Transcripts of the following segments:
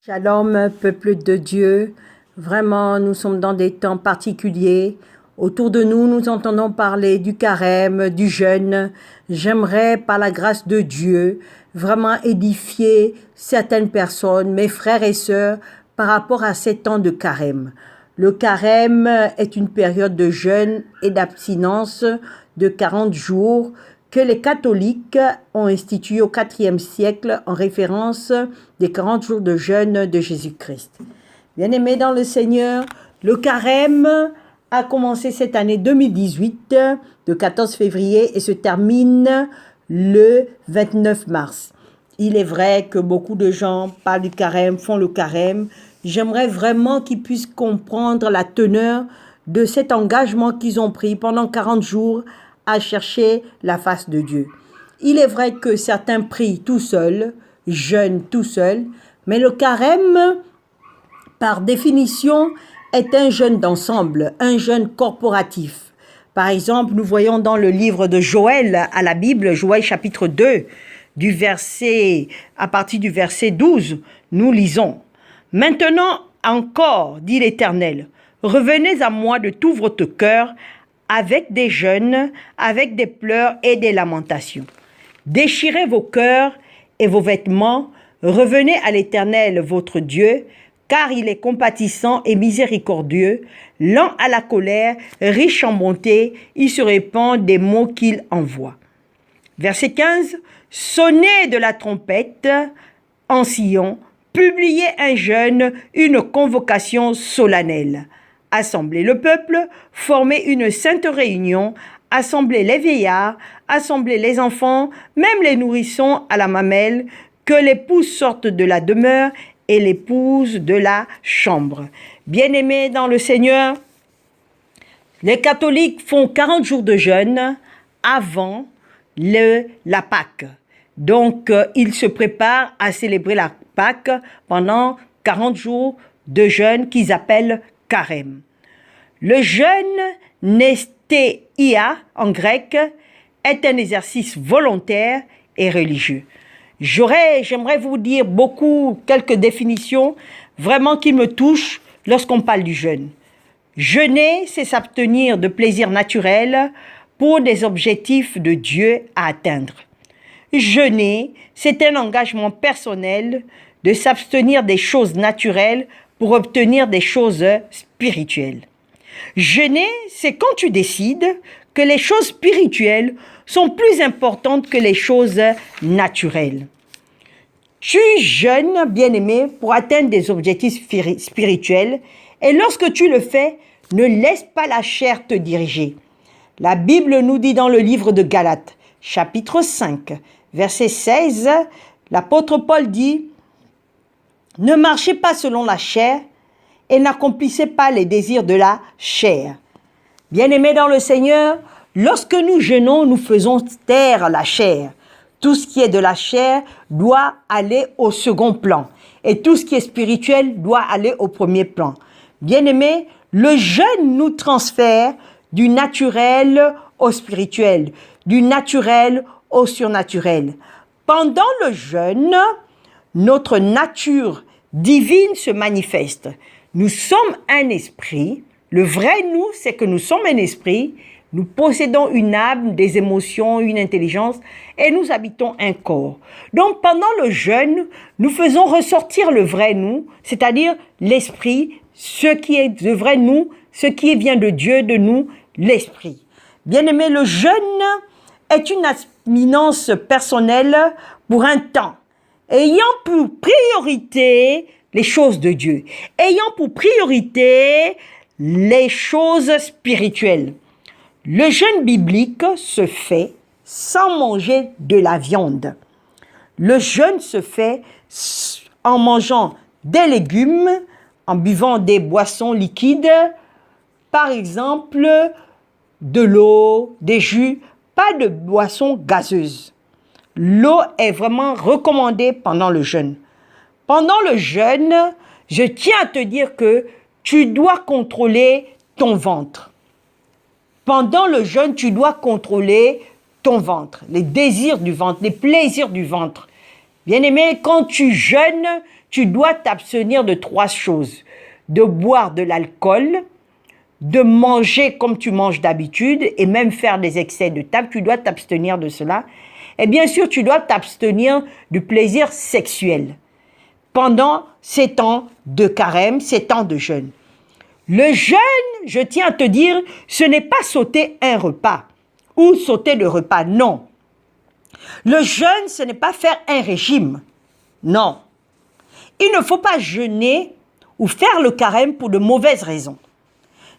Shalom, peuple de Dieu. Vraiment, nous sommes dans des temps particuliers. Autour de nous, nous entendons parler du carême, du jeûne. J'aimerais, par la grâce de Dieu, vraiment édifier certaines personnes, mes frères et sœurs, par rapport à ces temps de carême. Le carême est une période de jeûne et d'abstinence de 40 jours que les catholiques ont institué au IVe siècle en référence des 40 jours de jeûne de Jésus-Christ. Bien-aimés dans le Seigneur, le carême a commencé cette année 2018, le 14 février, et se termine le 29 mars. Il est vrai que beaucoup de gens parlent du carême, font le carême. J'aimerais vraiment qu'ils puissent comprendre la teneur de cet engagement qu'ils ont pris pendant 40 jours à chercher la face de Dieu. Il est vrai que certains prient tout seuls, jeûnent tout seuls, mais le carême, par définition, est un jeûne d'ensemble, un jeûne corporatif. Par exemple, nous voyons dans le livre de Joël à la Bible, Joël chapitre 2, à partir du verset 12, nous lisons « Maintenant encore, dit l'Éternel, revenez à moi de tout votre cœur, avec des jeûnes, avec des pleurs et des lamentations. Déchirez vos cœurs et vos vêtements, revenez à l'Éternel votre Dieu, car il est compatissant et miséricordieux, lent à la colère, riche en bonté, il se répand des mots qu'il envoie. » Verset 15, « Sonnez de la trompette en Sion, publiez un jeûne, une convocation solennelle. » Assemblez le peuple, formez une sainte réunion, assemblez les vieillards, assemblez les enfants, même les nourrissons à la mamelle, que l'épouse sorte de la demeure et l'épouse de la chambre. Bien-aimés dans le Seigneur, les catholiques font 40 jours de jeûne avant la Pâque. Donc, ils se préparent à célébrer la Pâque pendant 40 jours de jeûne qu'ils appellent carême. Le jeûne nestéia en grec est un exercice volontaire et religieux. J'aimerais vous dire quelques définitions vraiment qui me touchent lorsqu'on parle du jeûne. Jeûner, c'est s'abstenir de plaisirs naturels pour des objectifs de Dieu à atteindre. Jeûner, c'est un engagement personnel de s'abstenir des choses naturelles pour obtenir des choses spirituelles. Jeûner, c'est quand tu décides que les choses spirituelles sont plus importantes que les choses naturelles. Tu jeûnes, bien-aimé, pour atteindre des objectifs spirituels, et lorsque tu le fais, ne laisse pas la chair te diriger. La Bible nous dit dans le livre de Galates, chapitre 5, verset 16, l'apôtre Paul dit « Ne marchez pas selon la chair et n'accomplissez pas les désirs de la chair. » Bien-aimés dans le Seigneur, lorsque nous jeûnons, nous faisons taire la chair. Tout ce qui est de la chair doit aller au second plan. Et tout ce qui est spirituel doit aller au premier plan. Bien-aimés, le jeûne nous transfère du naturel au spirituel, du naturel au surnaturel. Pendant le jeûne, notre nature divine se manifeste. Nous sommes un esprit. Le vrai nous, c'est que nous sommes un esprit. Nous possédons une âme, des émotions, une intelligence et nous habitons un corps. Donc pendant le jeûne, nous faisons ressortir le vrai nous, c'est-à-dire l'esprit, ce qui est le vrai nous, ce qui vient de Dieu, de nous, l'esprit. Bien-aimé, le jeûne est une abstinence personnelle pour un temps, ayant pour priorité les choses de Dieu, ayant pour priorité les choses spirituelles. Le jeûne biblique se fait sans manger de la viande. Le jeûne se fait en mangeant des légumes, en buvant des boissons liquides, par exemple de l'eau, des jus, pas de boissons gazeuses. L'eau est vraiment recommandée pendant le jeûne. Pendant le jeûne, je tiens à te dire que tu dois contrôler ton ventre. Pendant le jeûne, tu dois contrôler ton ventre, les désirs du ventre, les plaisirs du ventre. Bien-aimé, quand tu jeûnes, tu dois t'abstenir de 3 choses. De boire de l'alcool, de manger comme tu manges d'habitude et même faire des excès de table, tu dois t'abstenir de cela. Et bien sûr, tu dois t'abstenir du plaisir sexuel pendant ces temps de carême, ces temps de jeûne. Le jeûne, je tiens à te dire, ce n'est pas sauter un repas ou sauter le repas, non. Le jeûne, ce n'est pas faire un régime, non. Il ne faut pas jeûner ou faire le carême pour de mauvaises raisons.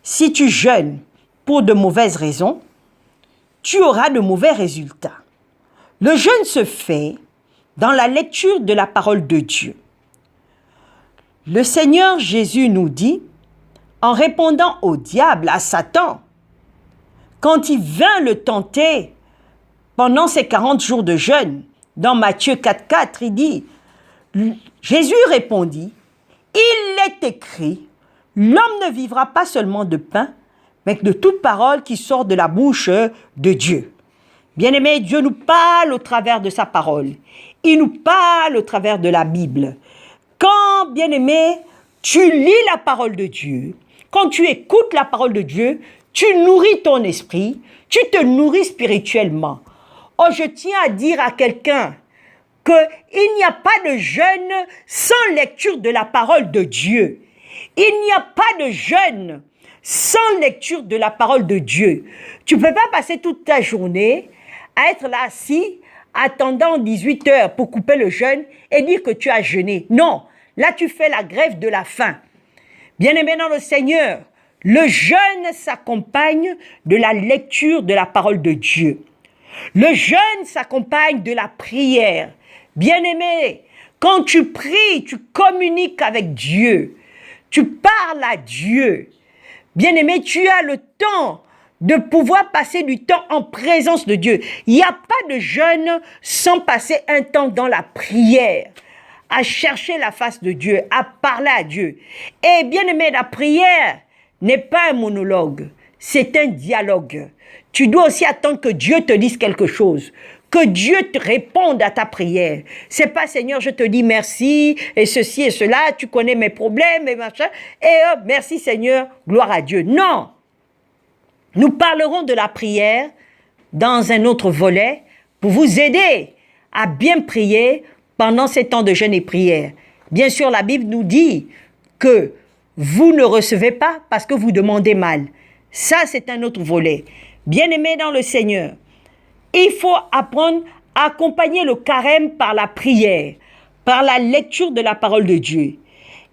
Si tu jeûnes pour de mauvaises raisons, tu auras de mauvais résultats. Le jeûne se fait dans la lecture de la parole de Dieu. Le Seigneur Jésus nous dit, en répondant au diable, à Satan, quand il vint le tenter pendant ces 40 jours de jeûne, dans Matthieu 4,4, il dit, Jésus répondit, il est écrit, l'homme ne vivra pas seulement de pain, mais de toute parole qui sort de la bouche de Dieu. Bien-aimé, Dieu nous parle au travers de sa parole. Il nous parle au travers de la Bible. Quand, bien-aimé, tu lis la parole de Dieu, quand tu écoutes la parole de Dieu, tu nourris ton esprit, tu te nourris spirituellement. Oh, je tiens à dire à quelqu'un qu'il n'y a pas de jeûne sans lecture de la parole de Dieu. Il n'y a pas de jeûne sans lecture de la parole de Dieu. Tu ne peux pas passer toute ta journée à être là assis, attendant 18 heures pour couper le jeûne et dire que tu as jeûné. Non, là tu fais la grève de la faim. Bien-aimé dans le Seigneur, le jeûne s'accompagne de la lecture de la parole de Dieu. Le jeûne s'accompagne de la prière. Bien-aimé, quand tu pries, tu communiques avec Dieu. Tu parles à Dieu. Bien-aimé, tu as le temps de pouvoir passer du temps en présence de Dieu. Il n'y a pas de jeûne sans passer un temps dans la prière, à chercher la face de Dieu, à parler à Dieu. Et bien-aimé, la prière n'est pas un monologue, c'est un dialogue. Tu dois aussi attendre que Dieu te dise quelque chose, que Dieu te réponde à ta prière. C'est pas, Seigneur, je te dis merci, et ceci et cela, tu connais mes problèmes, et machin, et merci Seigneur, gloire à Dieu. Non! Nous parlerons de la prière dans un autre volet pour vous aider à bien prier pendant ces temps de jeûne et prière. Bien sûr, la Bible nous dit que vous ne recevez pas parce que vous demandez mal. Ça, c'est un autre volet. Bien-aimés dans le Seigneur, il faut apprendre à accompagner le carême par la prière, par la lecture de la parole de Dieu.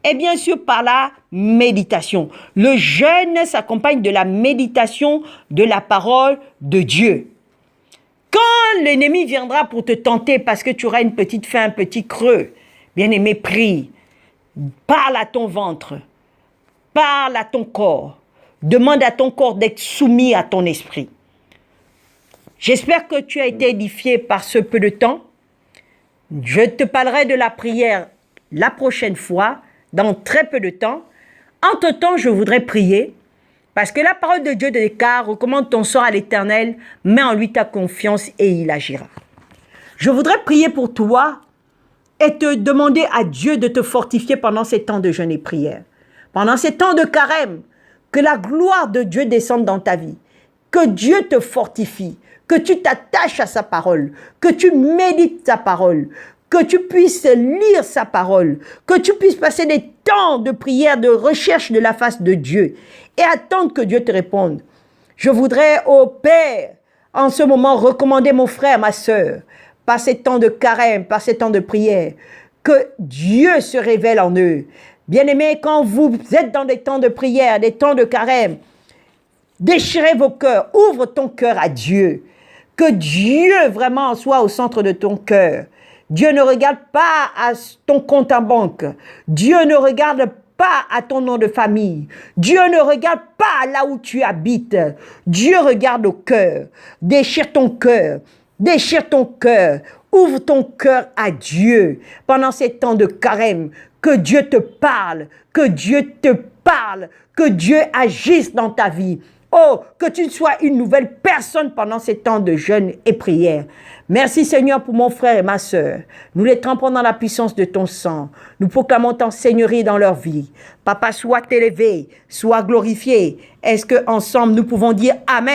Et bien sûr par la méditation. Le jeûne s'accompagne de la méditation de la parole de Dieu. Quand l'ennemi viendra pour te tenter parce que tu auras une petite faim, un petit creux, bien-aimé, prie. Parle à ton ventre. Parle à ton corps. Demande à ton corps d'être soumis à ton esprit. J'espère que tu as été édifié par ce peu de temps. Je te parlerai de la prière la prochaine fois, dans très peu de temps. Entre-temps, je voudrais prier, parce que la parole de Dieu de Descartes recommande ton sort à l'Éternel, mets en lui ta confiance et il agira. Je voudrais prier pour toi et te demander à Dieu de te fortifier pendant ces temps de jeûne et prière. Pendant ces temps de carême, que la gloire de Dieu descende dans ta vie, que Dieu te fortifie, que tu t'attaches à sa parole, que tu médites sa parole, que tu puisses lire sa parole, que tu puisses passer des temps de prière, de recherche de la face de Dieu et attendre que Dieu te réponde. Je voudrais au Père, en ce moment, recommander mon frère, ma sœur, par ces temps de carême, par ces temps de prière, que Dieu se révèle en eux. Bien-aimés, quand vous êtes dans des temps de prière, des temps de carême, déchirez vos cœurs, ouvre ton cœur à Dieu. Que Dieu vraiment soit au centre de ton cœur. Dieu ne regarde pas à ton compte en banque. Dieu ne regarde pas à ton nom de famille. Dieu ne regarde pas là où tu habites. Dieu regarde au cœur. Déchire ton cœur. Déchire ton cœur. Ouvre ton cœur à Dieu pendant ces temps de carême. Que Dieu te parle. Que Dieu te parle. Que Dieu agisse dans ta vie. Oh, que tu sois une nouvelle personne pendant ces temps de jeûne et prière. Merci Seigneur pour mon frère et ma sœur. Nous les trempons dans la puissance de ton sang. Nous proclamons ton seigneurie dans leur vie. Papa, sois élevé, sois glorifié. Est-ce qu'ensemble nous pouvons dire Amen?